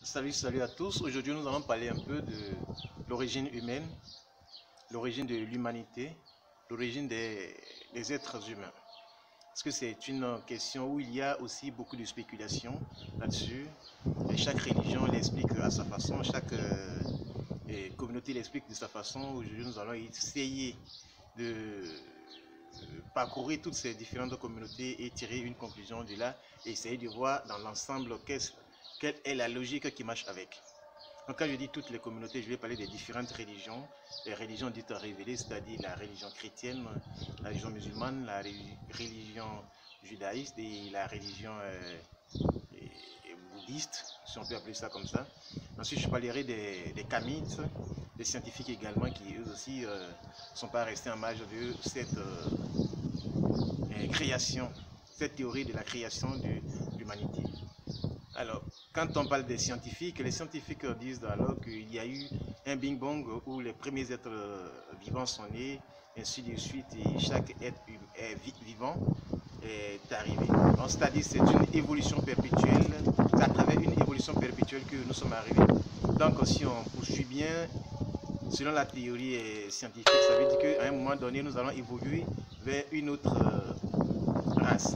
Salut à tous. Aujourd'hui, nous allons parler un peu de l'origine humaine, l'origine de l'humanité, l'origine des êtres humains. Parce que c'est une question où il y a aussi beaucoup de spéculation là-dessus. Et chaque religion l'explique à sa façon, chaque communauté l'explique de sa façon. Aujourd'hui, nous allons essayer de parcourir toutes ces différentes communautés et tirer une conclusion de là et essayer de voir dans l'ensemble quelle est la logique qui marche avec. Donc quand je dis toutes les communautés, je vais parler des différentes religions, les religions dites révélées, c'est-à-dire la religion chrétienne, la religion musulmane, la religion judaïste et la religion bouddhiste, si on peut appeler ça comme ça. Ensuite, je parlerai des kamites, des scientifiques également, qui eux aussi ne sont pas restés en marge de cette création, cette théorie de la création de l'humanité. Alors, quand on parle des scientifiques, les scientifiques disent alors qu'il y a eu un Big Bang où les premiers êtres vivants sont nés, ainsi de suite, et chaque être vivant est arrivé. C'est-à-dire c'est une évolution perpétuelle, c'est à travers une évolution perpétuelle que nous sommes arrivés. Donc, si on poursuit bien, selon la théorie scientifique, ça veut dire qu'à un moment donné, nous allons évoluer vers une autre race.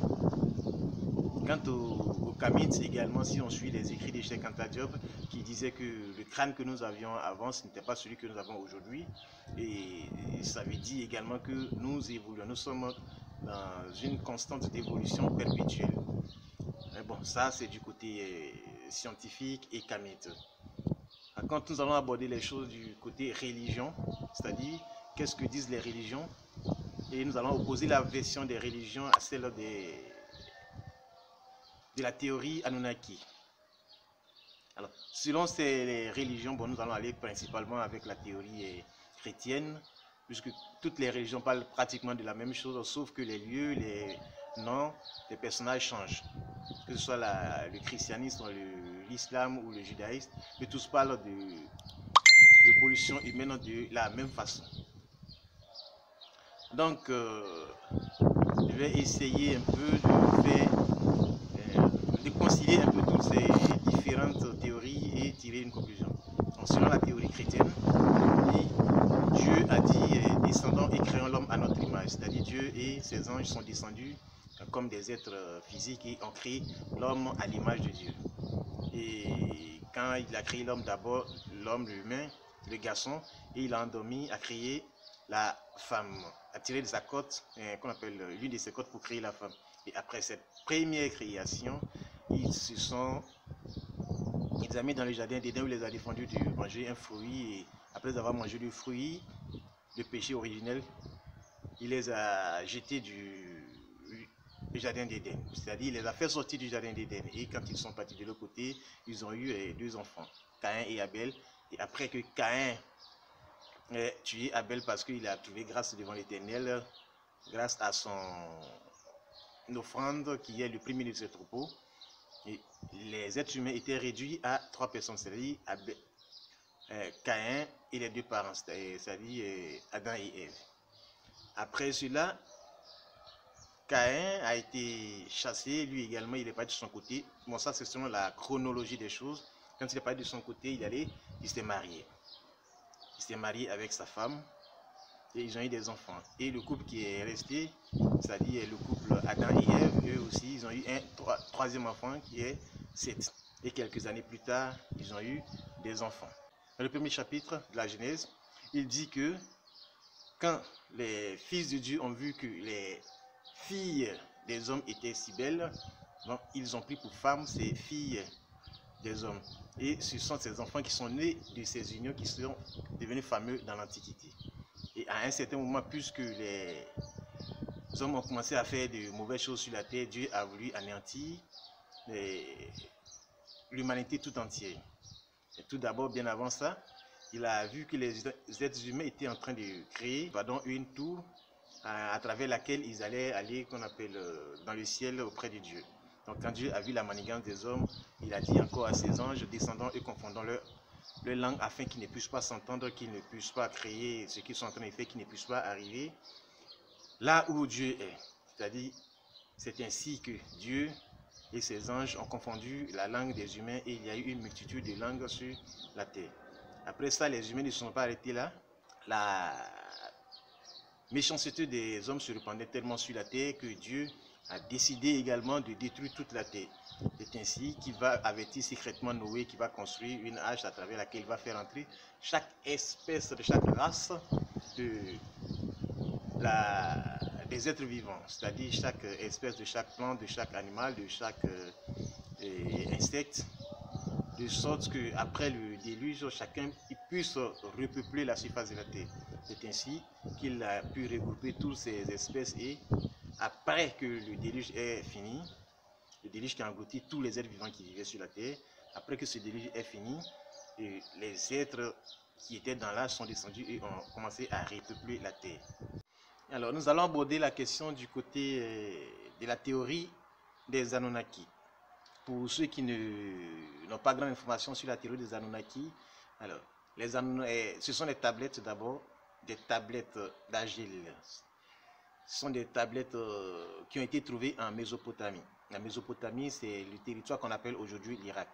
Quant aux kamites également, si on suit les écrits de Cheikh Anta Diop, qui disait que le crâne que nous avions avant, ce n'était pas celui que nous avons aujourd'hui. Et ça veut dire également que nous évoluons, nous sommes dans une constante d'évolution perpétuelle. Mais bon, ça c'est du côté scientifique et kamite. Quand nous allons aborder les choses du côté religion, c'est-à-dire qu'est-ce que disent les religions, et nous allons opposer la version des religions à celle de la théorie Anunnaki. Alors, selon ces religions, bon, nous allons aller principalement avec la théorie chrétienne, puisque toutes les religions parlent pratiquement de la même chose, sauf que les lieux, les noms, les personnages changent. Que ce soit le christianisme, l'islam ou le judaïsme, mais tous parlent de l'évolution humaine de la même façon. Donc, je vais essayer un peu de concilier un peu toutes ces différentes théories et tirer une conclusion. Donc, selon la théorie chrétienne, Dieu a dit descendons et créons l'homme à notre image, c'est-à-dire Dieu et ses anges sont descendus comme des êtres physiques et ont créé l'homme à l'image de Dieu. Et quand il a créé l'homme d'abord, l'homme, l'humain, le garçon, et il a endormi, a créé la femme, a tiré de sa côte, qu'on appelle l'une de ses côtes pour créer la femme. Et après cette première création, ils ont mis dans le jardin d'Éden où il les a défendus de manger un fruit. Et après avoir mangé le fruit, le péché originel, il les a jetés du jardin d'Éden. C'est-à-dire, il les a fait sortir du jardin d'Éden. Et quand ils sont partis de l'autre côté, ils ont eu deux enfants, Caïn et Abel. Et après que Caïn ait tué Abel parce qu'il a trouvé grâce devant l'Éternel, grâce à son offrande qui est le premier de ses troupeaux, et les êtres humains étaient réduits à 3 personnes, c'est-à-dire Caïn et les deux parents, c'est-à-dire Adam et Ève. Après cela, Caïn a été chassé, lui également, il est parti de son côté. Bon, ça c'est selon la chronologie des choses. Quand il est parti de son côté, il s'est marié. Il s'est marié avec sa femme et ils ont eu des enfants. Et le couple qui est resté, c'est-à-dire le couple Adam et Ève, eux aussi, ils ont eu un troisième enfant qui est Seth. Et quelques années plus tard, ils ont eu des enfants. Dans le premier chapitre de la Genèse, il dit que quand les fils de Dieu ont vu que les filles des hommes étaient si belles, donc ils ont pris pour femmes ces filles des hommes. Et ce sont ces enfants qui sont nés de ces unions qui sont devenus fameux dans l'Antiquité. Et à un certain moment, puisque les hommes ont commencé à faire de mauvaises choses sur la terre, Dieu a voulu anéantir l'humanité tout entière. Et tout d'abord, bien avant ça, il a vu que les êtres humains étaient en train de créer une tour à travers laquelle ils allaient aller, qu'on appelle dans le ciel auprès de Dieu. Donc quand Dieu a vu la manigance des hommes, il a dit encore à ses anges, descendant et confondant leur langue afin qu'ils ne puissent pas s'entendre, qu'ils ne puissent pas créer ce qu'ils sont en train de faire, qu'ils ne puissent pas arriver là où Dieu est. C'est-à-dire, c'est ainsi que Dieu et ces anges ont confondu la langue des humains et il y a eu une multitude de langues sur la terre. Après ça, les humains ne se sont pas arrêtés là. La méchanceté des hommes se répandait tellement sur la terre que Dieu a décidé également de détruire toute la terre. C'est ainsi qu'il va avertir secrètement Noé qui va construire une hache à travers laquelle il va faire entrer chaque espèce de chaque race des êtres vivants, c'est-à-dire chaque espèce de chaque plante, de chaque animal, de chaque insecte, de sorte qu'après le déluge, chacun puisse repeupler la surface de la terre. C'est ainsi qu'il a pu regrouper toutes ces espèces et après que le déluge est fini, le déluge qui a englouti tous les êtres vivants qui vivaient sur la terre, après que ce déluge est fini, les êtres qui étaient dans l'âge sont descendus et ont commencé à repeupler la terre. Alors nous allons aborder la question du côté de la théorie des Anunnaki. Pour ceux qui n'ont pas grande information sur la théorie des Anunnaki, alors, ce sont des tablettes d'abord, des tablettes d'argile. Ce sont des tablettes qui ont été trouvées en Mésopotamie. La Mésopotamie, c'est le territoire qu'on appelle aujourd'hui l'Irak.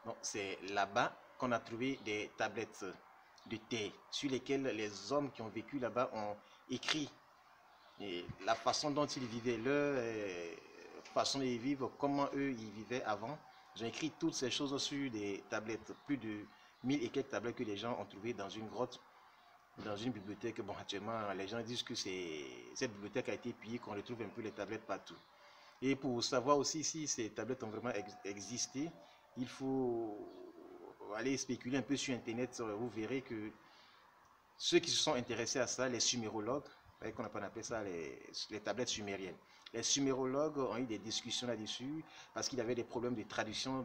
Donc c'est là-bas qu'on a trouvé des tablettes de terre sur lesquelles les hommes qui ont vécu là-bas ont écrit et la façon dont ils vivaient, leur façon de vivre, comment eux ils vivaient avant. J'ai écrit toutes ces choses sur des tablettes, plus de 1000 et quelques tablettes que les gens ont trouvées dans une grotte, dans une bibliothèque. Bon, actuellement, les gens disent que cette bibliothèque a été pillée, qu'on retrouve un peu les tablettes partout. Et pour savoir aussi si ces tablettes ont vraiment existé, il faut aller spéculer un peu sur Internet. Vous verrez que ceux qui se sont intéressés à ça, les sumérologues, qu'on appelle ça les tablettes sumériennes. Les sumérologues ont eu des discussions là-dessus parce qu'il y avait des problèmes de traduction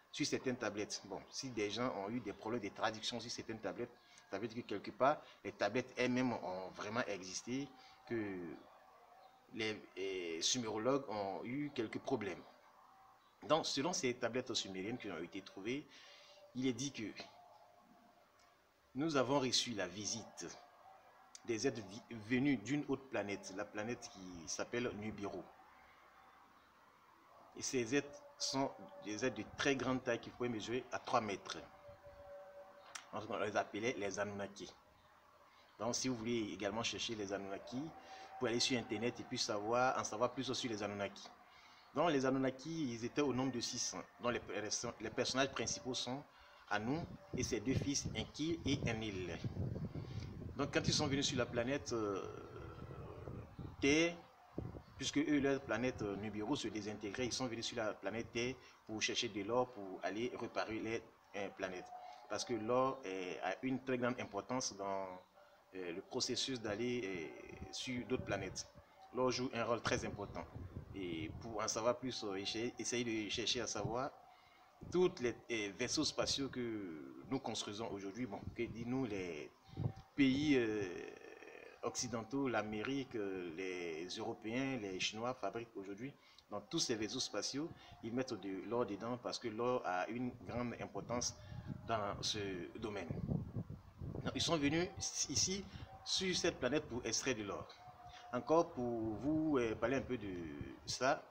sur certaines tablettes. Bon, si des gens ont eu des problèmes de traduction sur certaines tablettes, ça veut dire que quelque part, les tablettes elles-mêmes ont vraiment existé, que les sumérologues ont eu quelques problèmes. Donc, selon ces tablettes sumériennes qui ont été trouvées, il est dit que nous avons reçu la visite des êtres venus d'une autre planète, la planète qui s'appelle Nibiru. Et ces êtres sont des êtres de très grande taille qui pouvaient mesurer à 3 mètres. On les appelait les Anunnaki. Donc si vous voulez également chercher les Anunnaki, vous pouvez aller sur Internet et puis en savoir plus sur les Anunnaki. Donc les Anunnaki, ils étaient au nombre de 600. Donc les personnages principaux sont Anu et ses deux fils, Enki et Enlil. Donc quand ils sont venus sur la planète Terre, puisque eux, leur planète Nibiru se désintégrait, ils sont venus sur la planète Terre pour chercher de l'or, pour aller réparer les planètes. Parce que l'or a une très grande importance dans le processus d'aller sur d'autres planètes. L'or joue un rôle très important. Et pour en savoir plus, essayer de chercher à savoir tous les vaisseaux spatiaux que nous construisons aujourd'hui, bon, que dit-nous les pays occidentaux, l'Amérique, les Européens, les Chinois fabriquent aujourd'hui. Dans tous ces vaisseaux spatiaux, ils mettent de l'or dedans parce que l'or a une grande importance dans ce domaine. Donc, ils sont venus ici sur cette planète pour extraire de l'or. Encore pour vous parler un peu de ça,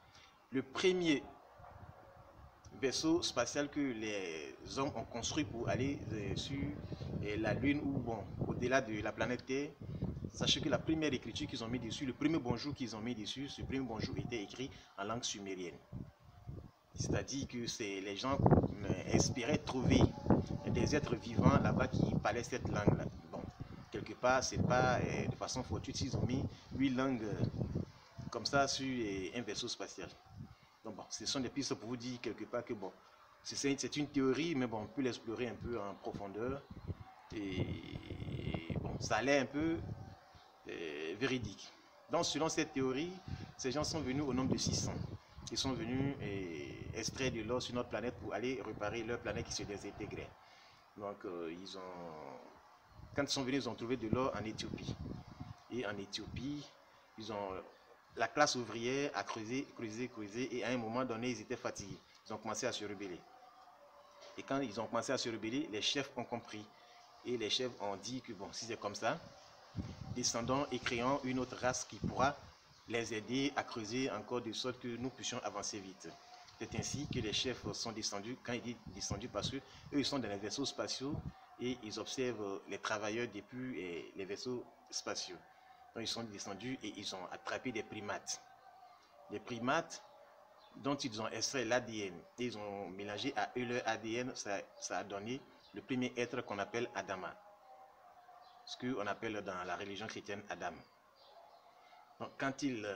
le premier vaisseau spatial que les hommes ont construit pour aller sur la Lune ou bon, au-delà de la planète Terre, sachez que la première écriture qu'ils ont mis dessus, le premier bonjour qu'ils ont mis dessus, ce premier bonjour était écrit en langue sumérienne. C'est-à-dire que les gens espéraient trouver des êtres vivants là-bas qui parlaient cette langue-là. Bon, quelque part, c'est pas de façon fortuite s'ils ont mis 8 langues comme ça sur un vaisseau spatial. Donc bon, ce sont des pistes pour vous dire quelque part que bon, c'est une théorie, mais bon, on peut l'explorer un peu en profondeur. Et bon, ça a l'air un peu véridique. Donc selon cette théorie, ces gens sont venus au nombre de 600. Ils sont venus extraire de l'or sur notre planète pour aller réparer leur planète qui se désintégrait. Donc quand ils sont venus, ils ont trouvé de l'or en Éthiopie. Et en Éthiopie, la classe ouvrière a creusé, et à un moment donné, ils étaient fatigués. Ils ont commencé à se rebeller. Et quand ils ont commencé à se rebeller, les chefs ont compris. Et les chefs ont dit que bon, si c'est comme ça, descendons et créons une autre race qui pourra les aider à creuser encore de sorte que nous puissions avancer vite. C'est ainsi que les chefs sont descendus. Quand ils disent descendus, parce que eux ils sont dans les vaisseaux spatiaux et ils observent les travailleurs depuis les vaisseaux spatiaux. Donc ils sont descendus et ils ont attrapé des primates. Des primates dont ils ont extrait l'ADN et ils ont mélangé à eux leur ADN, ça a donné le premier être qu'on appelle Adama. Ce qu'on appelle dans la religion chrétienne Adam. Donc quand ils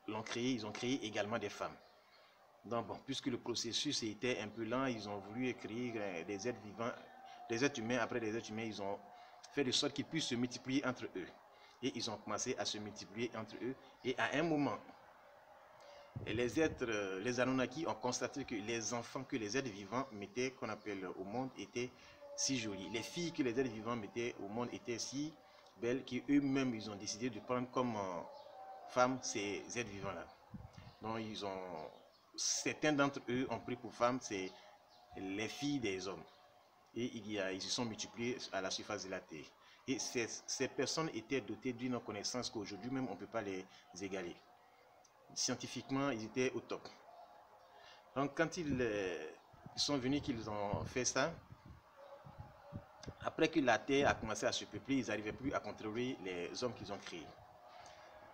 l'ont créé, ils ont créé également des femmes. Donc bon, puisque le processus était un peu lent, ils ont voulu créer des êtres vivants, des êtres humains après des êtres humains, ils ont fait de sorte qu'ils puissent se multiplier entre eux. Et ils ont commencé à se multiplier entre eux. Et à un moment, les Anunnaki ont constaté que les enfants que les êtres vivants mettaient, qu'on appelle au monde, étaient si jolis. Les filles que les êtres vivants mettaient au monde étaient si belles qu'eux-mêmes, ils ont décidé de prendre comme femmes ces êtres vivants-là. Donc, certains d'entre eux ont pris pour femmes, c'est les filles des hommes. Et ils se sont multipliés à la surface de la terre. Et ces personnes étaient dotées d'une connaissance qu'aujourd'hui même on ne peut pas les égaler. Scientifiquement, ils étaient au top. Donc quand ils sont venus, qu'ils ont fait ça, après que la terre a commencé à se peupler, ils n'arrivaient plus à contrôler les hommes qu'ils ont créés.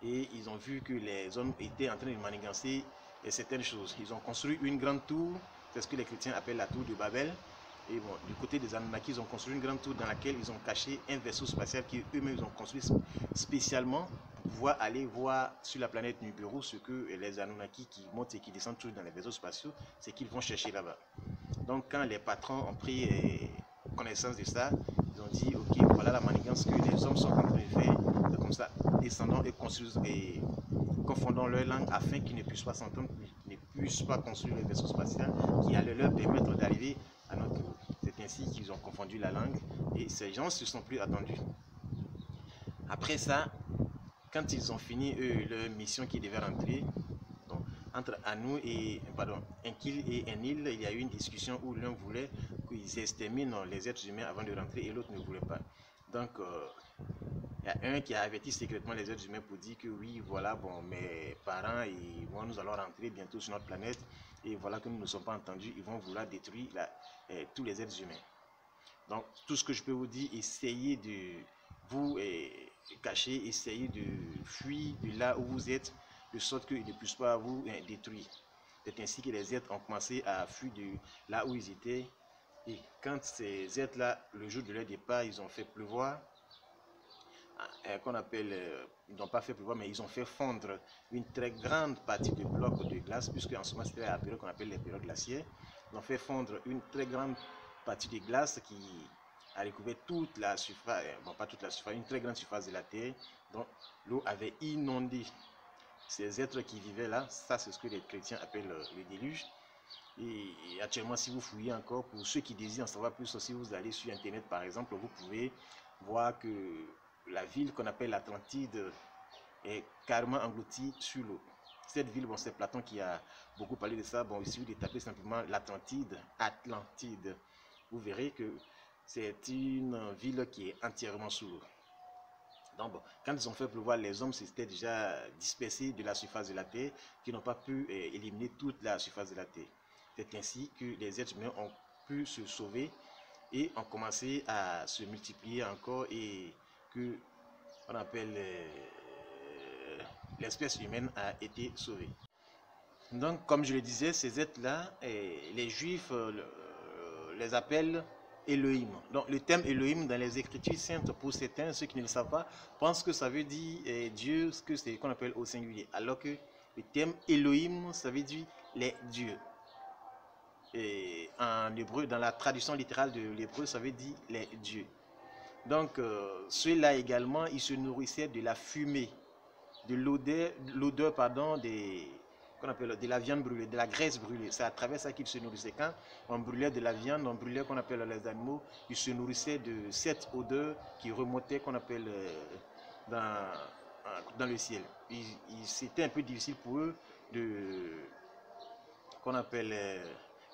Et ils ont vu que les hommes étaient en train de manigancer certaines choses. Ils ont construit une grande tour, c'est ce que les chrétiens appellent la tour de Babel. Et bon, du côté des Anunnaki, ils ont construit une grande tour dans laquelle ils ont caché un vaisseau spatial qu'eux-mêmes ont construit spécialement pour pouvoir aller voir sur la planète Nibiru ce que les Anunnaki qui montent et qui descendent toujours dans les vaisseaux spatiaux, c'est qu'ils vont chercher là-bas. Donc quand les patrons ont pris connaissance de ça, ils ont dit ok, voilà la manigance que les hommes sont en train de faire, comme ça, descendons et construisons et confondons leur langue afin qu'ils ne puissent pas s'entendre, ne puissent pas construire le vaisseau spatial qui allait leur permettre d'arriver à notre niveau. C'est ainsi qu'ils ont confondu la langue et ces gens se sont plus attendus. Après ça, quand ils ont fini leur mission qui devait rentrer, donc, entre Anu et Enkil et Enlil, il y a eu une discussion où l'un voulait qu'ils exterminent les êtres humains avant de rentrer et l'autre ne voulait pas. Donc il y a un qui a averti secrètement les êtres humains pour dire que oui, voilà, bon, mes parents et moi, nous allons rentrer bientôt sur notre planète et voilà que nous ne sommes pas entendus, ils vont vouloir détruire tous les êtres humains. Donc, tout ce que je peux vous dire, essayez de vous cacher, essayez de fuir de là où vous êtes, de sorte qu'ils ne puissent pas vous détruire. C'est ainsi que les êtres ont commencé à fuir de là où ils étaient. Et quand ces êtres-là, le jour de leur départ, ils ont fait pleuvoir, qu'on appelle, ils n'ont pas fait pleuvoir, mais ils ont fait fondre une très grande partie de blocs de glace, puisque en ce moment c'était la période qu'on appelle les périodes glaciaires. Ils ont fait fondre une très grande partie de glace qui a recouvert toute la surface, bon pas toute la surface, une très grande surface de la terre. Donc l'eau avait inondé ces êtres qui vivaient là. Ça c'est ce que les chrétiens appellent le déluge. Et actuellement, si vous fouillez encore, pour ceux qui désirent en savoir plus, si vous allez sur internet par exemple, vous pouvez voir que la ville qu'on appelle l'Atlantide est carrément engloutie sur l'eau. Cette ville, bon, c'est Platon qui a beaucoup parlé de ça. Bon, il suffit de taper simplement l'Atlantide, Atlantide. Vous verrez que c'est une ville qui est entièrement sous l'eau. Donc, bon, quand ils ont fait pleuvoir, les hommes s'étaient déjà dispersés de la surface de la Terre, qui n'ont pas pu éliminer toute la surface de la Terre. C'est ainsi que les êtres humains ont pu se sauver et ont commencé à se multiplier encore et que on appelle l'espèce humaine a été sauvée. Donc, comme je le disais, ces êtres-là, les Juifs les appellent Elohim. Donc, le terme Elohim dans les Écritures saintes, pour certains, ceux qui ne le savent pas, pensent que ça veut dire Dieu, ce que c'est qu'on appelle au singulier. Alors que le terme Elohim, ça veut dire les dieux. Et en hébreu, dans la traduction littérale de l'hébreu, ça veut dire les dieux. Donc, ceux-là également, ils se nourrissaient de la fumée, de l'odeur, qu'on appelle de la viande brûlée, de la graisse brûlée. C'est à travers ça qu'ils se nourrissaient. Quand on brûlait de la viande, on brûlait qu'on appelle les animaux, ils se nourrissaient de cette odeur qui remontait qu'on appelle dans le ciel. C'était un peu difficile pour eux qu'on appelle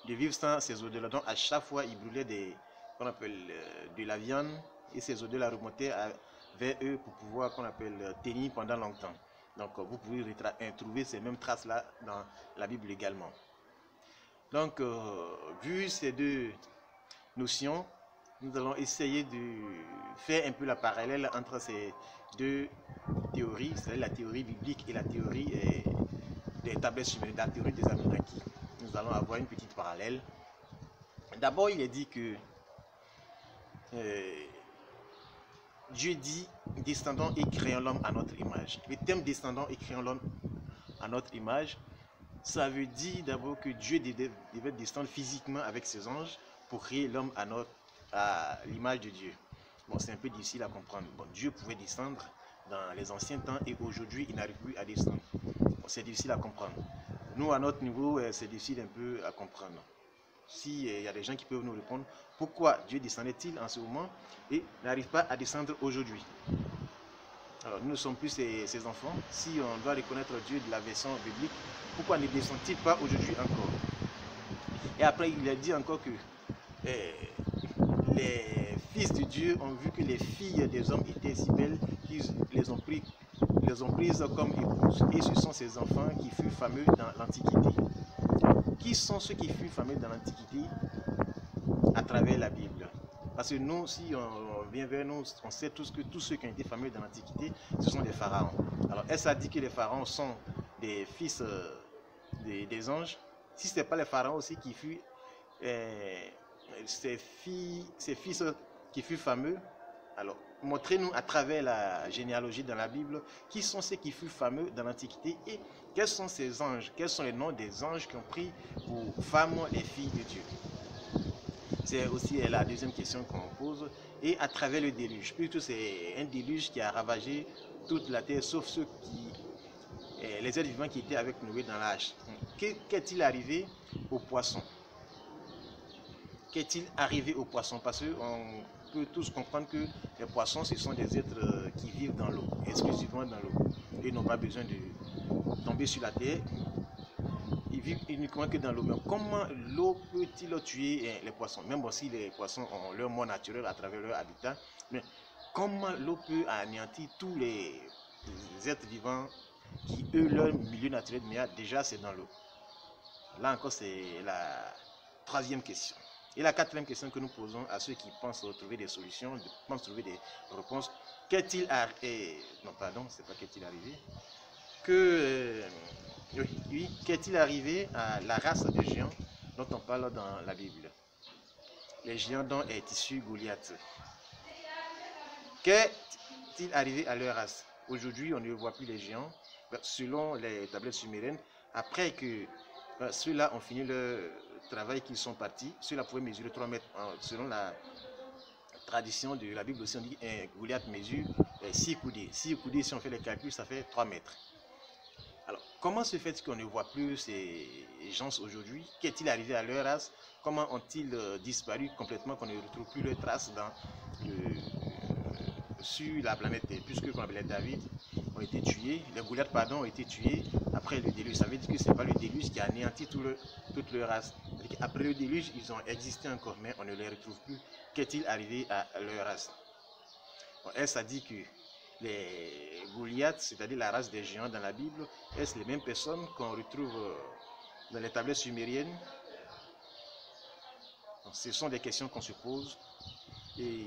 de vivre sans ces odeurs-là. Donc à chaque fois, ils brûlaient qu'on appelle de la viande et ces odeurs-là remontaient vers eux pour pouvoir qu'on appelle tenir pendant longtemps. Donc vous pouvez trouver ces mêmes traces-là dans la Bible également. Donc, vu ces deux notions, nous allons essayer de faire un peu la parallèle entre ces deux théories, c'est-à-dire la théorie biblique et la théorie des tablettes sumériennes, la théorie des Anunnaki. Nous allons avoir une petite parallèle. D'abord, il est dit que Dieu dit « descendons et créons l'homme à notre image ». Le terme « descendons et créons l'homme à notre image », ça veut dire d'abord que Dieu devait descendre physiquement avec ses anges pour créer l'homme à l'image de Dieu. Bon, c'est un peu difficile à comprendre. Bon, Dieu pouvait descendre dans les anciens temps et aujourd'hui, il n'arrive plus à descendre. Bon, c'est difficile à comprendre. Nous, à notre niveau, c'est difficile un peu à comprendre. S'il y a des gens qui peuvent nous répondre, pourquoi Dieu descendait-il en ce moment et n'arrive pas à descendre aujourd'hui? Alors, nous ne sommes plus ses enfants. Si on doit reconnaître Dieu de la version biblique, pourquoi ne descend-il pas aujourd'hui encore? Et après, il a dit encore que les fils de Dieu ont vu que les filles des hommes étaient si belles qu'ils les ont prises comme épouses. Et ce sont ces enfants qui furent fameux dans l'Antiquité. Qui sont ceux qui furent fameux dans l'Antiquité à travers la Bible? Parce que nous, si on vient vers nous, on sait tous que tous ceux qui ont été fameux dans l'Antiquité, ce sont des pharaons. Alors, est-ce à dire que les pharaons sont des fils des anges? Si ce n'est pas les pharaons aussi qui furent ces fils qui furent fameux, alors montrez-nous à travers la généalogie dans la Bible qui sont ceux qui furent fameux dans l'Antiquité et quels sont ces anges, quels sont les noms des anges qui ont pris pour femmes les filles de Dieu. C'est aussi la deuxième question qu'on pose. Et à travers le déluge, puisque c'est un déluge qui a ravagé toute la terre, sauf ceux les êtres vivants qui étaient avec Noé dans l'âge. Qu'est-il arrivé aux poissons? Qu'est-il arrivé aux poissons? Parce qu'on peut tous comprendre que les poissons, ce sont des êtres qui vivent dans l'eau, exclusivement dans l'eau. Ils n'ont pas besoin de tomber sur la terre. Ils vivent uniquement que dans l'eau. Mais comment l'eau peut-il tuer les poissons? Même si les poissons ont leur mort naturel à travers leur habitat, mais comment l'eau peut anéantir tous les êtres vivants qui, eux, leur milieu naturel déjà c'est dans l'eau? Là encore, c'est la troisième question. Et la quatrième question que nous posons à ceux qui pensent trouver des solutions, pensent trouver des réponses, qu'est-il arrivé? Non, pardon, c'est pas qu'est-il arrivé. Oui, qu'est-il arrivé à la race des géants dont on parle dans la Bible? Les géants dont est issu Goliath. Qu'est-il arrivé à leur race? Aujourd'hui, on ne voit plus les géants. Selon les tablettes sumériennes, après que ceux-là ont fini leur travail, qu'ils sont partis, ceux-là pouvaient mesurer 3 mètres. Selon la tradition de la Bible aussi, on dit que Goliath mesure 6 coudées. 6 coudées, si on fait les calculs, ça fait 3 mètres. Alors, comment se fait-il qu'on ne voit plus ces gens aujourd'hui? Qu'est-il arrivé à leur race? Comment ont-ils disparu complètement qu'on ne retrouve plus leurs traces sur la planète Terre? Puisque, comme les David ont été tués, les Goliath, pardon, ont été tués après le déluge. Ça veut dire que ce n'est pas le déluge qui a anéanti toute leur race. Après le déluge, ils ont existé encore, mais on ne les retrouve plus. Qu'est-il arrivé à leur race? Bon, est-ce à dire que les Goliaths, c'est-à-dire la race des géants dans la Bible, est-ce les mêmes personnes qu'on retrouve dans les tablettes sumériennes? Donc, ce sont des questions qu'on se pose. Et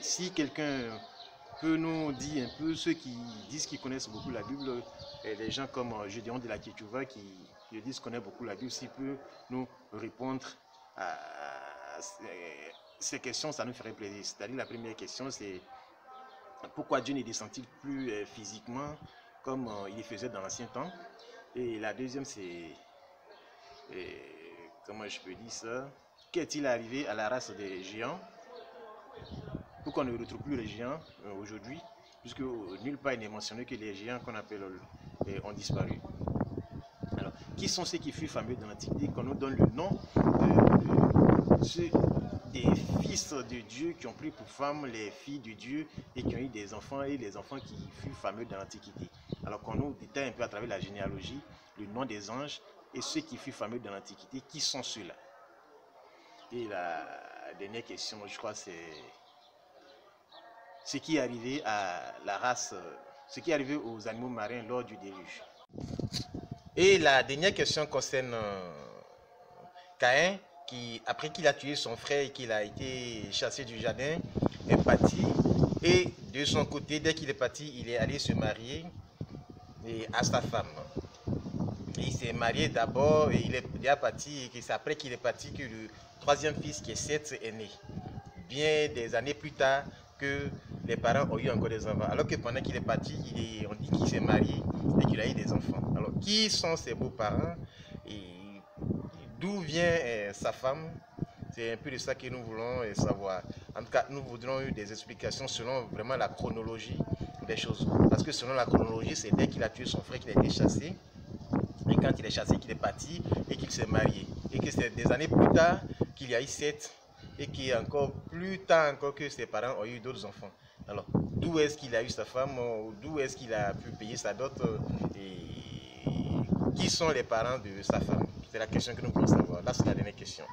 si quelqu'un peut nous dire un peu, ceux qui disent qu'ils connaissent beaucoup la Bible, et les gens comme Gédéon de la Kétouva qui disent connaître beaucoup la Bible, s'il peut nous répondre à ces questions, ça nous ferait plaisir. C'est-à-dire la première question, c'est pourquoi Dieu ne descend-il plus physiquement comme il le faisait dans l'ancien temps? Et la deuxième, c'est, comment je peux dire ça? Qu'est-il arrivé à la race des géants? Pourquoi on ne retrouve plus les géants aujourd'hui? Puisque nulle part il n'est mentionné que les géants qu'on appelle ont disparu. Alors, qui sont ceux qui furent fameux dans l'Antiquité? Qu'on nous donne le nom des fils de Dieu qui ont pris pour femmes les filles de Dieu et qui ont eu des enfants, et les enfants qui furent fameux dans l'Antiquité. Alors qu'on nous détaille un peu à travers la généalogie le nom des anges et ceux qui furent fameux dans l'Antiquité, qui sont ceux-là? Et la dernière question, je crois, c'est ce qui est arrivé à la race ce qui est arrivé aux animaux marins lors du déluge. Et la dernière question concerne Caïn, qui, après qu'il a tué son frère et qu'il a été chassé du jardin, est parti. Et de son côté, dès qu'il est parti, il est allé se marier à sa femme. Il s'est marié d'abord et il est déjà parti. Et c'est après qu'il est parti que le troisième fils, qui est Seth, est né. Bien des années plus tard que les parents ont eu encore des enfants. Alors que pendant qu'il est parti, on dit qu'il s'est marié et qu'il a eu des enfants. Alors, qui sont ses beaux-parents et d'où vient sa femme? C'est un peu de ça que nous voulons savoir. En tout cas, nous voudrons des explications selon vraiment la chronologie des choses. Parce que selon la chronologie, c'est dès qu'il a tué son frère qu'il a été chassé. Et quand il est chassé, qu'il est parti et qu'il s'est marié. Et que c'est des années plus tard qu'il y a eu Seth. Et qui encore plus tard encore que ses parents ont eu d'autres enfants. Alors, d'où est-ce qu'il a eu sa femme, d'où est-ce qu'il a pu payer sa dot, et qui sont les parents de sa femme? C'est la question que nous voulons savoir. Là, c'est la dernière question.